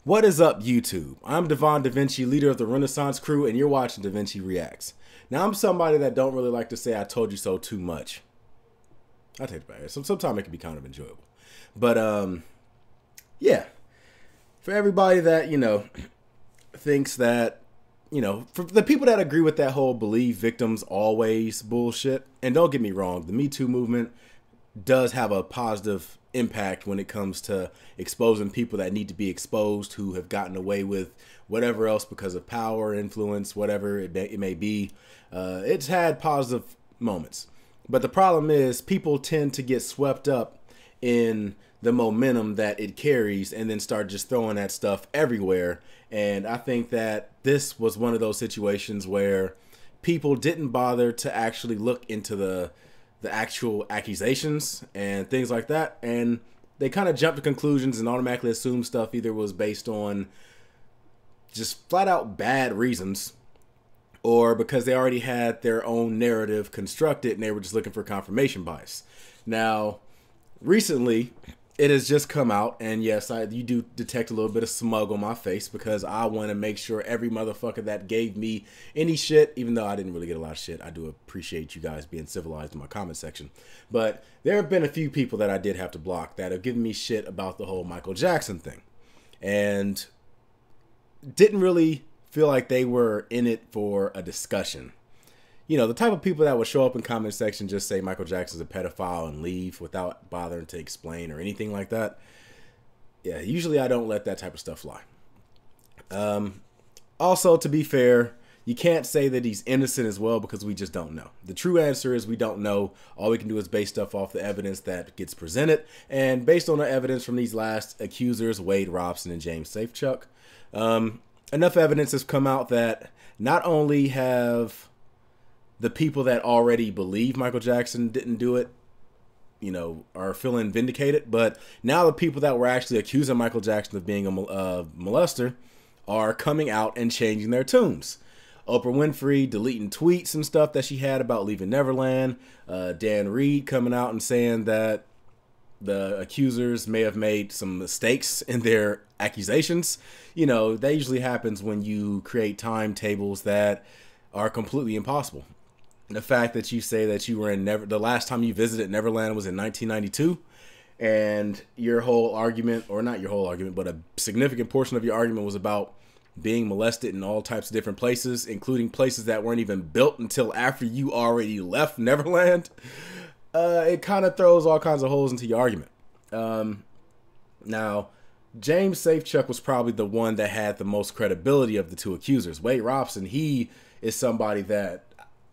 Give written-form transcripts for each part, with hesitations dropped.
What is up, YouTube? I'm Devon DaVinci, leader of the Renaissance crew, and you're watching DaVinci Reacts. Now, I'm somebody that don't really like to say I told you so too much. I take it back. Sometimes it can be kind of enjoyable. But, yeah. For everybody that, thinks that, for the people that agree with that whole believe victims always bullshit, and don't get me wrong, the Me Too movement does have a positive impact when it comes to exposing people that need to be exposed, who have gotten away with whatever else because of power, influence, whatever it may be. It's had positive moments. But the problem is people tend to get swept up in the momentum that it carries and then start just throwing that stuff everywhere. And I think that this was one of those situations where people didn't bother to actually look into the actual accusations and things like that, and they kind of jumped to conclusions and automatically assumed stuff either was based on just flat out bad reasons, or because they already had their own narrative constructed and they were just looking for confirmation bias. Now, recently, it has just come out, and yes, you do detect a little bit of smug on my face because I want to make sure every motherfucker that gave me any shit, even though I didn't really get a lot of shit, I do appreciate you guys being civilized in my comment section. But there have been a few people that I did have to block that have given me shit about the whole Michael Jackson thing, and didn't really feel like they were in it for a discussion. You know, the type of people that would show up in comment section, just say Michael Jackson's a pedophile and leave without bothering to explain or anything like that. Yeah, usually I don't let that type of stuff fly. Also, to be fair, you can't say that he's innocent as well because we just don't know. The true answer is we don't know. All we can do is base stuff off the evidence that gets presented. And based on the evidence from these last accusers, Wade Robson and James Safechuck, enough evidence has come out that not only have the people that already believe Michael Jackson didn't do it, are feeling vindicated, but now the people that were actually accusing Michael Jackson of being a molester are coming out and changing their tunes. Oprah Winfrey deleting tweets and stuff that she had about leaving Neverland. Dan Reed coming out and saying that the accusers may have made some mistakes in their accusations. That usually happens when you create timetables that are completely impossible. The fact that you say that you were in the last time you visited Neverland was in 1992, and your whole argument, or not your whole argument, but a significant portion of your argument was about being molested in all types of different places, including places that weren't even built until after you already left Neverland. It kind of throws all kinds of holes into your argument. Now, James Safechuck was probably the one that had the most credibility of the two accusers. Wade Robson, he is somebody that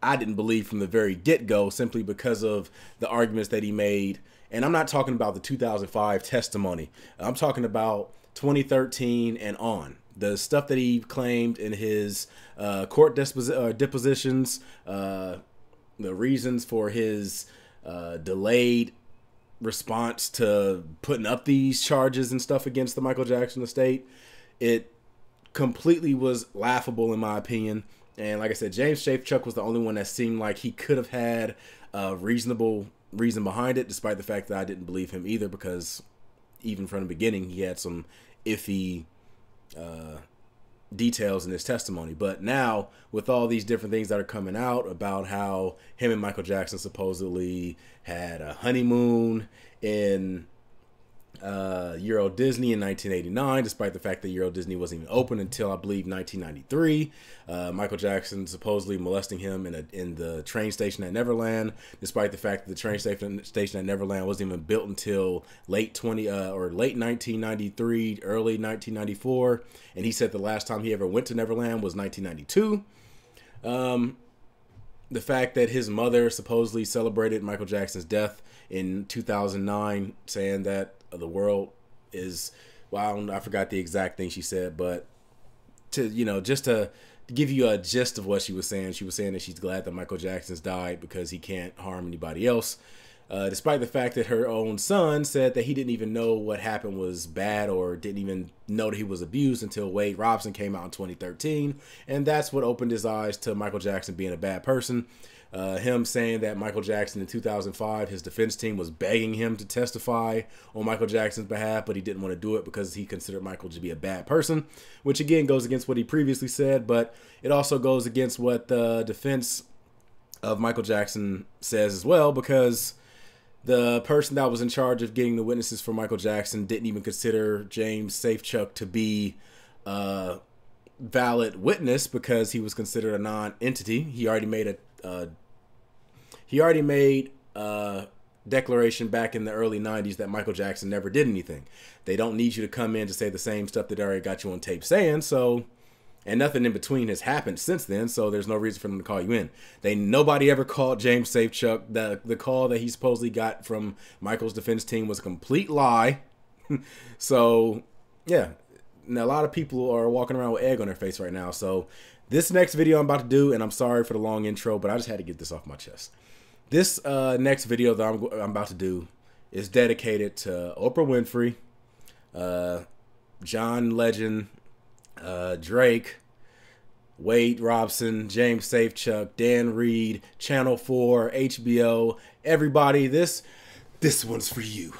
I didn't believe from the very get-go simply because of the arguments that he made. And I'm not talking about the 2005 testimony. I'm talking about 2013 and on. The stuff that he claimed in his court depositions, the reasons for his delayed response to putting up these charges and stuff against the Michael Jackson estate, it completely was laughable in my opinion. And like I said, James Safechuck was the only one that seemed like he could have had a reasonable reason behind it, despite the fact that I didn't believe him either, because even from the beginning, he had some iffy details in his testimony. But now, with all these different things that are coming out about how him and Michael Jackson supposedly had a honeymoon in Euro Disney in 1989, despite the fact that Euro Disney wasn't even open until I believe 1993. Michael Jackson supposedly molesting him in the train station at Neverland, despite the fact that the train station at Neverland wasn't even built until late 1993, early 1994. And he said the last time he ever went to Neverland was 1992. The fact that his mother supposedly celebrated Michael Jackson's death in 2009, saying that the world is, well, I forgot the exact thing she said, but just to give you a gist of what she was saying that she's glad that Michael Jackson's died because he can't harm anybody else. despite the fact that her own son said that he didn't even know what happened was bad or didn't even know that he was abused until Wade Robson came out in 2013. And that's what opened his eyes to Michael Jackson being a bad person. Him saying that Michael Jackson in 2005, his defense team was begging him to testify on Michael Jackson's behalf, but he didn't want to do it because he considered Michael to be a bad person, which again goes against what he previously said, but it also goes against what the defense of Michael Jackson says as well, because the person that was in charge of getting the witnesses for Michael Jackson didn't even consider James Safechuck to be a valid witness because he was considered a non-entity. He already made a declaration back in the early 90s that Michael Jackson never did anything. They don't need you to come in to say the same stuff that they already got you on tape saying, so, and nothing in between has happened since then, so there's no reason for them to call you in. Nobody ever called James Safechuck. The call that he supposedly got from Michael's defense team was a complete lie. So, yeah. Now, a lot of people are walking around with egg on their face right now, so this next video I'm about to do, and I'm sorry for the long intro, but I just had to get this off my chest. This next video that I'm about to do is dedicated to Oprah Winfrey, John Legend, Drake, Wade Robson, James Safechuck, Dan Reed, Channel 4, HBO, everybody. This one's for you.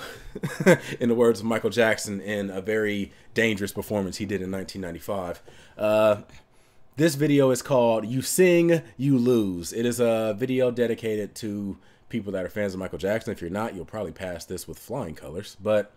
In the words of Michael Jackson in a very dangerous performance he did in 1995. This video is called You Sing, You Lose. It is a video dedicated to people that are fans of Michael Jackson. If you're not, you'll probably pass this with flying colors. But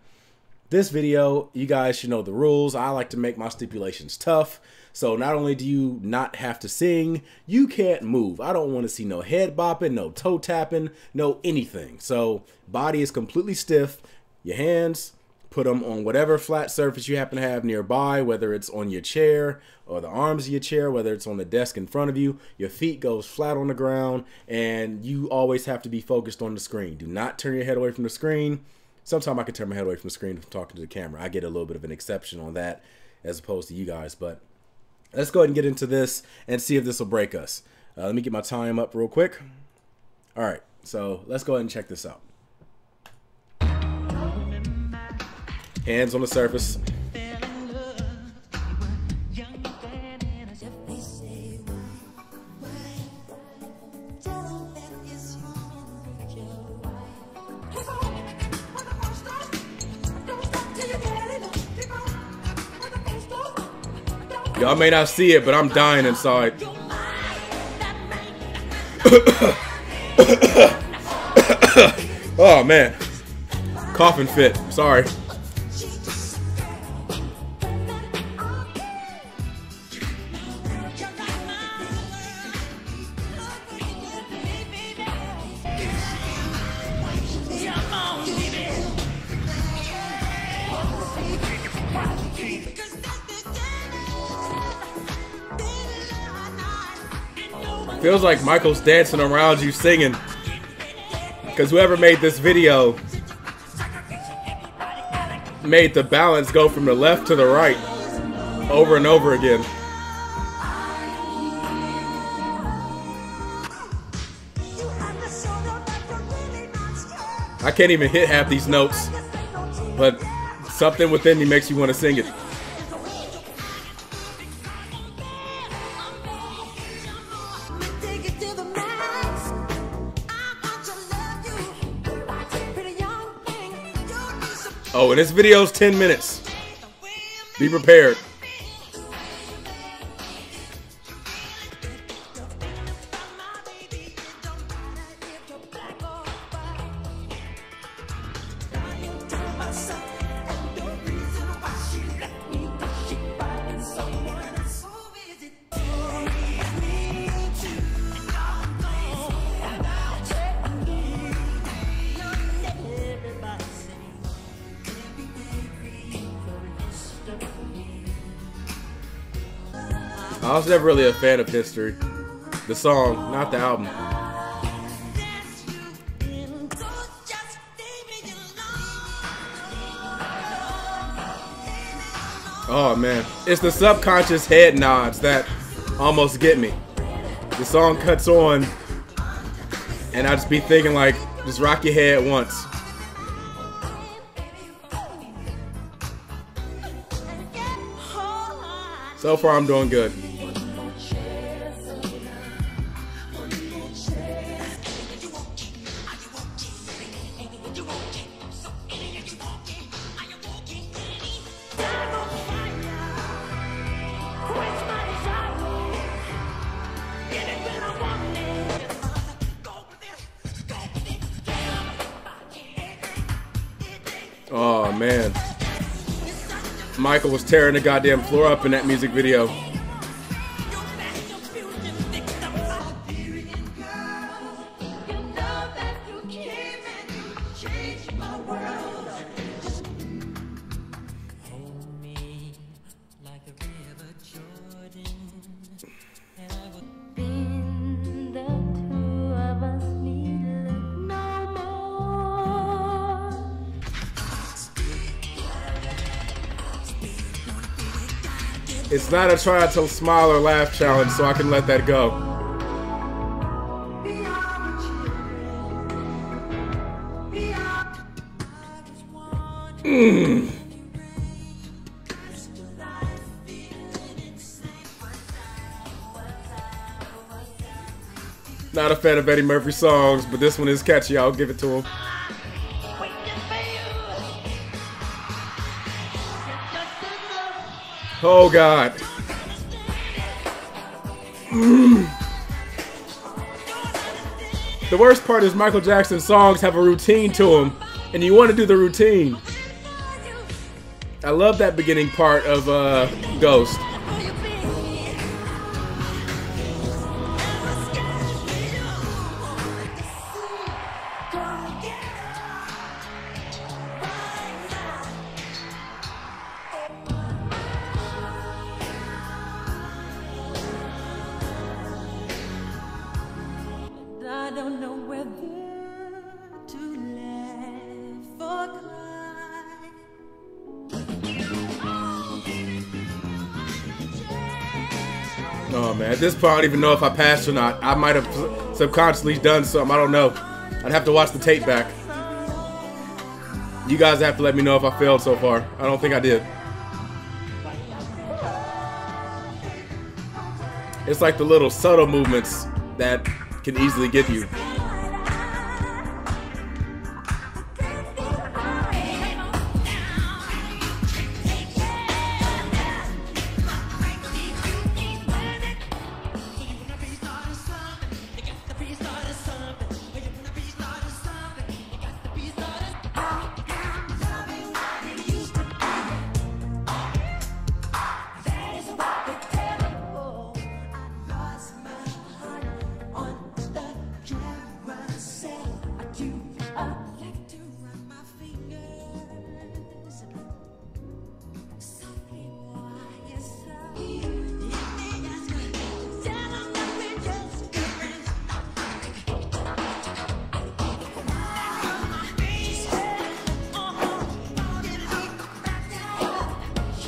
this video, you guys should know the rules. I like to make my stipulations tough. So not only do you not have to sing, you can't move. I don't want to see no head bopping, no toe tapping, no anything. So body is completely stiff. Your hands, put them on whatever flat surface you happen to have nearby, whether it's on your chair or the arms of your chair, whether it's on the desk in front of you. Your feet goes flat on the ground, and you always have to be focused on the screen. Do not turn your head away from the screen. Sometimes I can turn my head away from the screen if I'm talking to the camera. I get a little bit of an exception on that as opposed to you guys. But let's go ahead and get into this and see if this will break us. Let me get my time up real quick. All right, so let's go ahead and check this out. Hands on the surface. Y'all may not see it, but I'm dying inside. Oh man, coughing fit. Sorry. Feels like Michael's dancing around you singing, because whoever made this video made the balance go from the left to the right over and over again. I can't even hit half these notes, but something within me makes you want to sing it. Oh, and this video's 10 minutes. Be prepared. I was never really a fan of History. The song, not the album. Oh man, it's the subconscious head nods that almost get me. The song cuts on, and I just be thinking like, Just rock your head once. So far, I'm doing good. Oh man, Michael was tearing the goddamn floor up in that music video. It's not a try to smile or laugh challenge, so I can let that go. Not a fan of Eddie Murphy songs, but this one is catchy. I'll give it to him. Oh God. The worst part is Michael Jackson's songs have a routine to them, and you want to do the routine. I love that beginning part of Ghost. I don't know whether to laugh or cry. Oh man, at this point I don't even know if I passed or not. I might have subconsciously done something, I don't know. I'd have to watch the tape back. You guys have to let me know if I failed so far. I don't think I did. It's like the little subtle movements that can easily get you.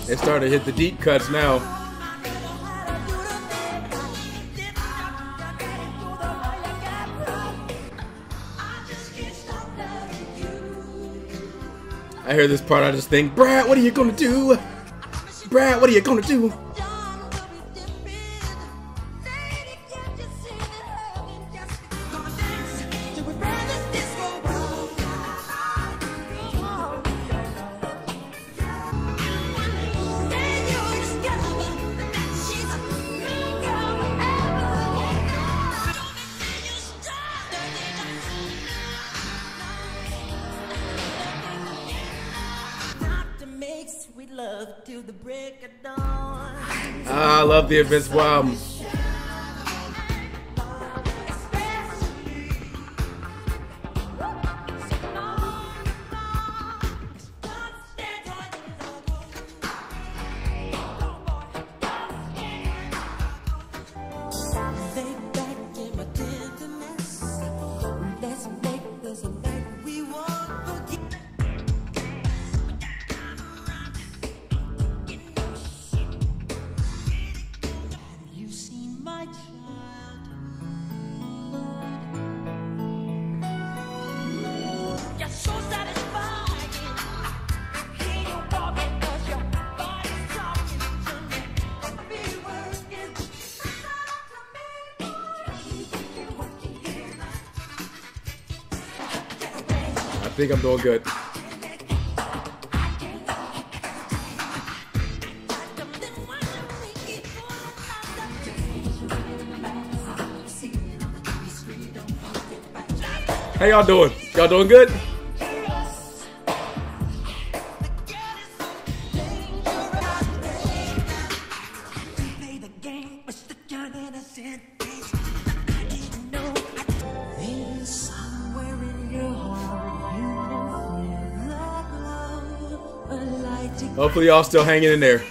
It's starting to hit the deep cuts now. I hear this part, I just think, Brad, what are you gonna do? Brad, what are you gonna do? I love the Invincible album. You see think I'm doing good. How y'all doing? Y'all doing good? Hopefully y'all still hanging in there.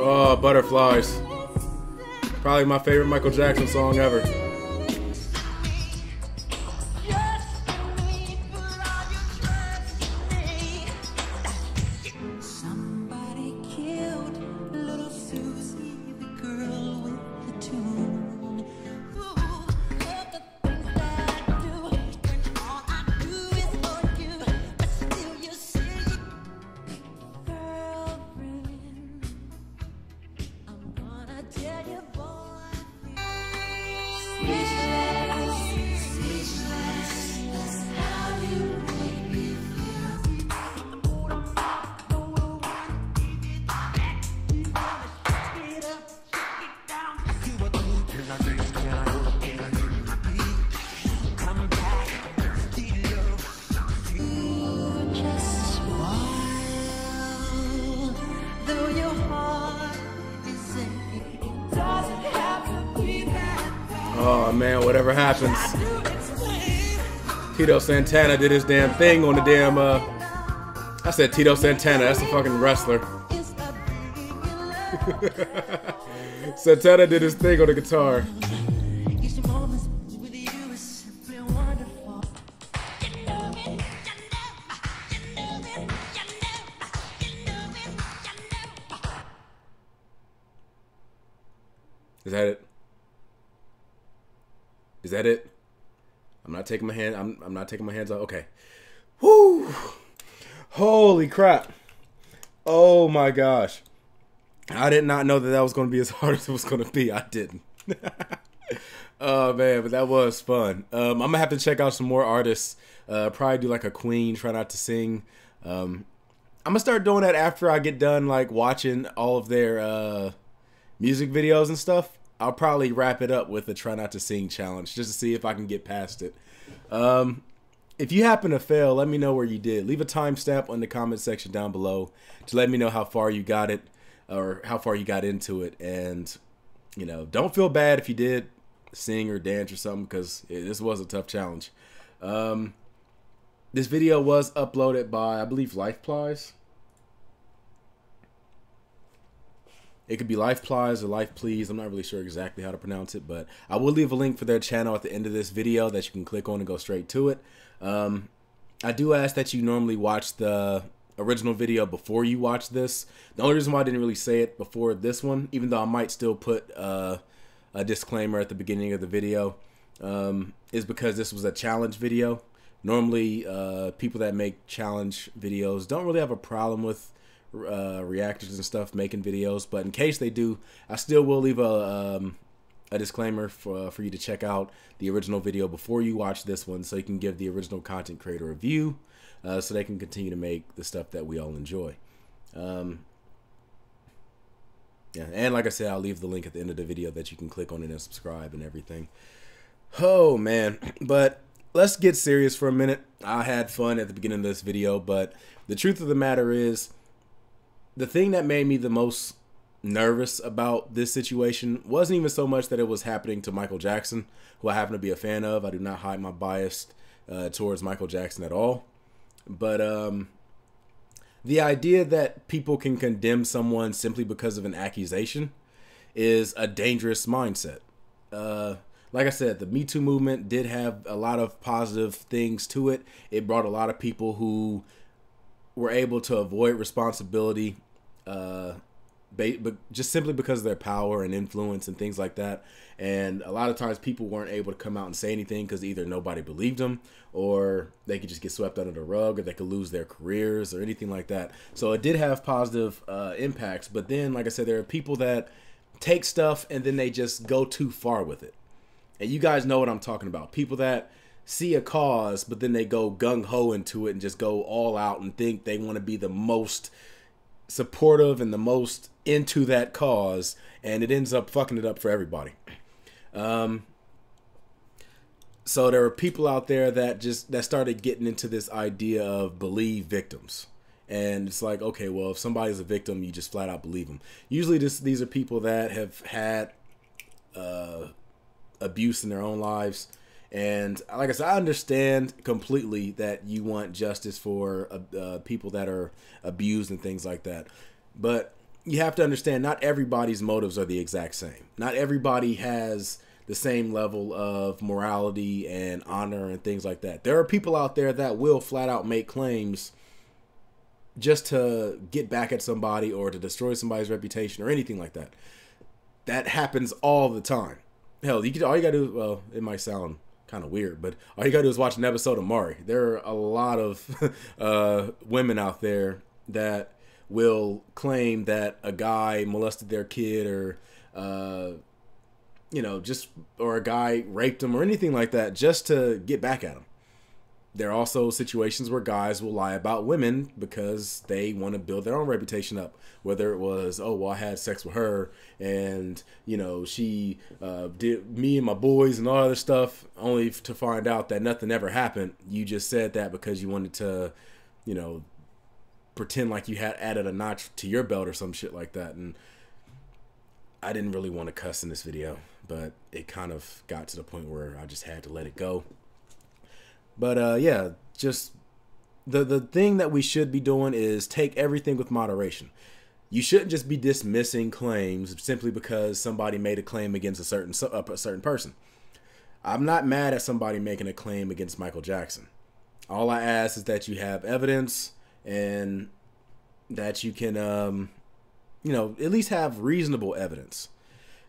Oh, Butterflies. Probably my favorite Michael Jackson song ever. Somebody killed little Susie, the girl with the tune. Ooh, love the things that I do, when all I do is for you, but still you say, girlfriend, I'm gonna tell you, boy, speechless, speechless, that's how you make me feel. Just wild, though your heart is empty, it doesn't have to be that bad. Oh man, whatever happens. Tito Santana did his damn thing on the damn I said Tito Santana, that's a fucking wrestler. It's a big Santana did his thing on the guitar. Each moment with you is simply wonderful. You know it, you know it, you know it, you know it, you know it. Is that it? Is that it? I'm not taking my hand. I'm not taking my hands off. Okay. Whoo! Holy crap! Oh my gosh! I did not know that that was going to be as hard as it was going to be. I didn't. Oh man, but that was fun. I'm gonna have to check out some more artists. Probably do like a Queen. Try Not to Sing. I'm gonna start doing that after I get done like watching all of their music videos and stuff. I'll probably wrap it up with a Try Not to Sing challenge just to see if I can get past it. If you happen to fail, let me know where you did. Leave a timestamp in the comment section down below to let me know how far you got it or how far you got into it. And, you know, don't feel bad if you did sing or dance or something because this was a tough challenge. This video was uploaded by, I believe, Lifeples. It could be Lifeples or Lifeplease. I'm not really sure exactly how to pronounce it, but I will leave a link for their channel at the end of this video that you can click on and go straight to it. I do ask that you normally watch the original video before you watch this. The only reason why I didn't really say it before this one, even though I might still put a disclaimer at the beginning of the video, is because this was a challenge video. Normally, people that make challenge videos don't really have a problem with reactors and stuff making videos, but in case they do, I still will leave a disclaimer for you to check out the original video before you watch this one, so you can give the original content creator a view, so they can continue to make the stuff that we all enjoy. Yeah, and like I said, I'll leave the link at the end of the video that you can click on it and subscribe and everything. Oh man, but let's get serious for a minute. I had fun at the beginning of this video, but the truth of the matter is, the thing that made me the most nervous about this situation wasn't even so much that it was happening to Michael Jackson, who I happen to be a fan of. I do not hide my bias towards Michael Jackson at all. But the idea that people can condemn someone simply because of an accusation is a dangerous mindset. Like I said, the Me Too movement did have a lot of positive things to it. It brought a lot of people who were able to avoid responsibility, but just simply because of their power and influence and things like that. And a lot of times people weren't able to come out and say anything because either nobody believed them, or they could just get swept under the rug, or they could lose their careers or anything like that. So it did have positive impacts. But then, like I said, there are people that take stuff and then they just go too far with it. And you guys know what I'm talking about. People that see a cause, but then they go gung-ho into it and just go all out and think they want to be the most supportive and the most into that cause, and it ends up fucking it up for everybody. So there are people out there that started getting into this idea of believe victims. And it's like, okay, well, if somebody's a victim, you just flat out believe them. Usually these are people that have had abuse in their own lives. And like I said, I understand completely that you want justice for people that are abused and things like that. But you have to understand, not everybody's motives are the exact same. Not everybody has the same level of morality and honor and things like that. There are people out there that will flat out make claims just to get back at somebody or to destroy somebody's reputation or anything like that. That happens all the time. Hell, all you gotta do, well, it might sound kind of weird, but all you gotta do is watch an episode of Maury. There are a lot of women out there that will claim that a guy molested their kid, or or a guy raped them or anything like that, just to get back at them. There are also situations where guys will lie about women because they want to build their own reputation up. Whether it was, oh, well, I had sex with her and, she did me and my boys and all other stuff, only to find out that nothing ever happened. You just said that because you wanted to, pretend like you had added a notch to your belt or some shit like that. And I didn't really want to cuss in this video, but it kind of got to the point where I just had to let it go. But yeah, just the thing that we should be doing is take everything with moderation. You shouldn't just be dismissing claims simply because somebody made a claim against a certain person. I'm not mad at somebody making a claim against Michael Jackson. All I ask is that you have evidence and that you can, at least have reasonable evidence.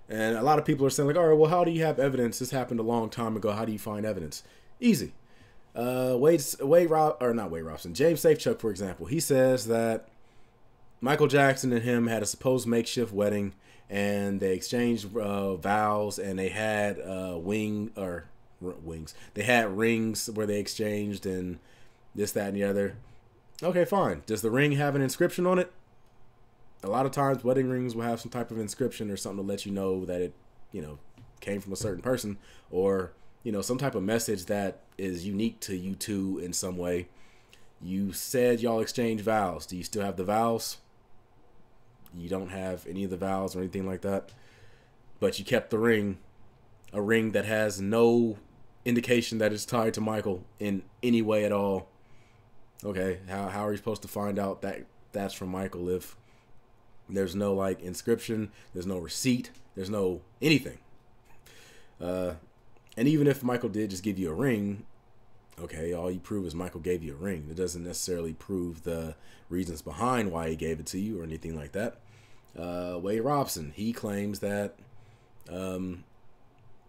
And a lot of people are saying like, all right, well, how do you have evidence? This happened a long time ago. How do you find evidence? Easy. James Safechuck, for example, he says that Michael Jackson and him had a supposed makeshift wedding, and they exchanged vows, and they had wings. They had rings where they exchanged, and this, that, and the other. Okay, fine. Does the ring have an inscription on it? A lot of times, wedding rings will have some type of inscription or something to let you know that it, came from a certain person, or some type of message that is unique to you two in some way. You said y'all exchanged vows. Do you still have the vows? You don't have any of the vows or anything like that. But you kept the ring. A ring that has no indication that it's tied to Michael in any way at all. Okay, how are you supposed to find out that that's from Michael if there's no inscription, there's no receipt, there's no anything? And even if Michael did just give you a ring, okay, all you prove is Michael gave you a ring. It doesn't necessarily prove the reasons behind why he gave it to you or anything like that. Wade Robson, he claims that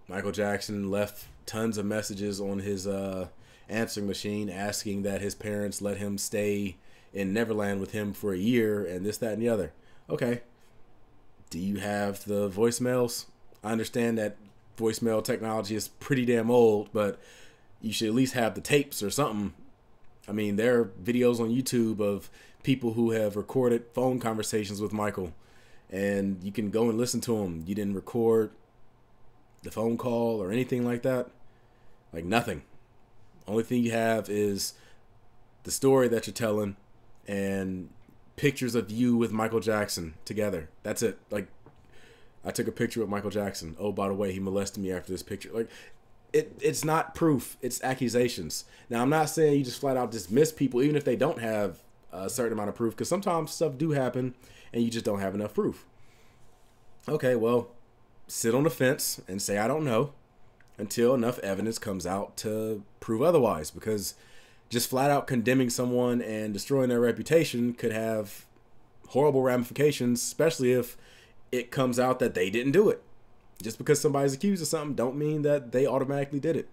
Michael Jackson left tons of messages on his answering machine asking that his parents let him stay in Neverland with him for a year and this, that, and the other. Okay. Do you have the voicemails? I understand that voicemail technology is pretty damn old, but you should at least have the tapes or something. I mean, there are videos on YouTube of people who have recorded phone conversations with Michael, and you can go and listen to them. You didn't record the phone call or anything like that. Nothing. Only thing you have is the story that you're telling and pictures of you with Michael Jackson together. That's it. I took a picture with Michael Jackson. Oh, by the way, he molested me after this picture. It's not proof. It's accusations. Now, I'm not saying you just flat out dismiss people, even if they don't have a certain amount of proof, because sometimes stuff do happen and you just don't have enough proof. Okay, well, sit on the fence and say, I don't know, until enough evidence comes out to prove otherwise, because just flat out condemning someone and destroying their reputation could have horrible ramifications, especially if it comes out that they didn't do it. Just because somebody's accused of something don't mean that they automatically did it.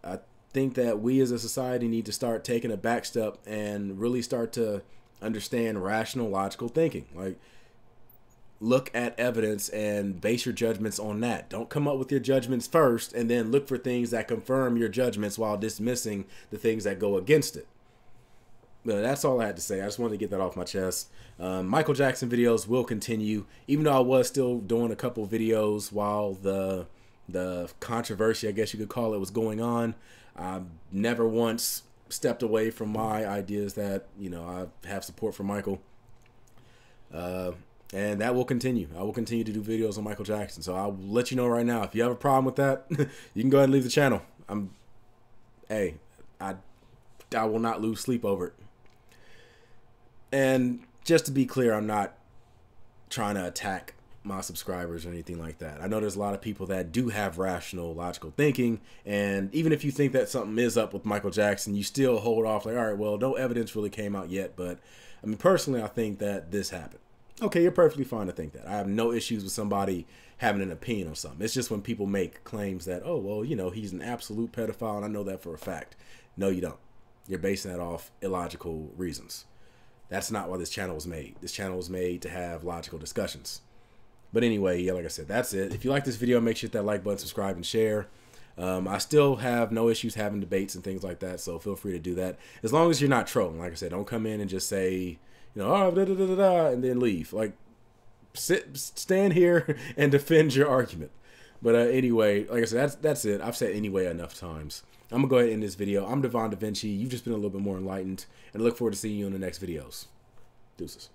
I think that we as a society need to start taking a back step and really start to understand rational, logical thinking. Like, look at evidence and base your judgments on that. Don't come up with your judgments first and then look for things that confirm your judgments while dismissing the things that go against it. But that's all I had to say. I just wanted to get that off my chest. Michael Jackson videos will continue, even though I was still doing a couple videos while the controversy, I guess you could call it, was going on. I never once stepped away from my ideas that, you know, I have support for Michael. And that will continue. I will continue to do videos on Michael Jackson. So I'll let you know right now. If you have a problem with that, you can go ahead and leave the channel. I will not lose sleep over it. And just to be clear, I'm not trying to attack my subscribers or anything like that. I know there's a lot of people that do have rational, logical thinking, and even if you think that something is up with Michael Jackson, you still hold off like, all right, well, no evidence really came out yet, but I mean, personally, I think that this happened. Okay, you're perfectly fine to think that. I have no issues with somebody having an opinion on something. It's just when people make claims that, oh, well, you know, he's an absolute pedophile, and I know that for a fact. No, you don't. You're basing that off illogical reasons. That's not why this channel was made. This channel was made to have logical discussions. But anyway, yeah, like I said, that's it. If you like this video, make sure you hit that like button, subscribe, and share. I still have no issues having debates and things like that, so feel free to do that. As long as you're not trolling. Like I said, don't come in and just say, you know, oh, da, da, da, da, da, and then leave. Like, stand here and defend your argument. But anyway, like I said, that's it. I've said anyway enough times. I'm going to go ahead and end this video. I'm Devon DaVinci. You've just been a little bit more enlightened, and I look forward to seeing you in the next videos. Deuces.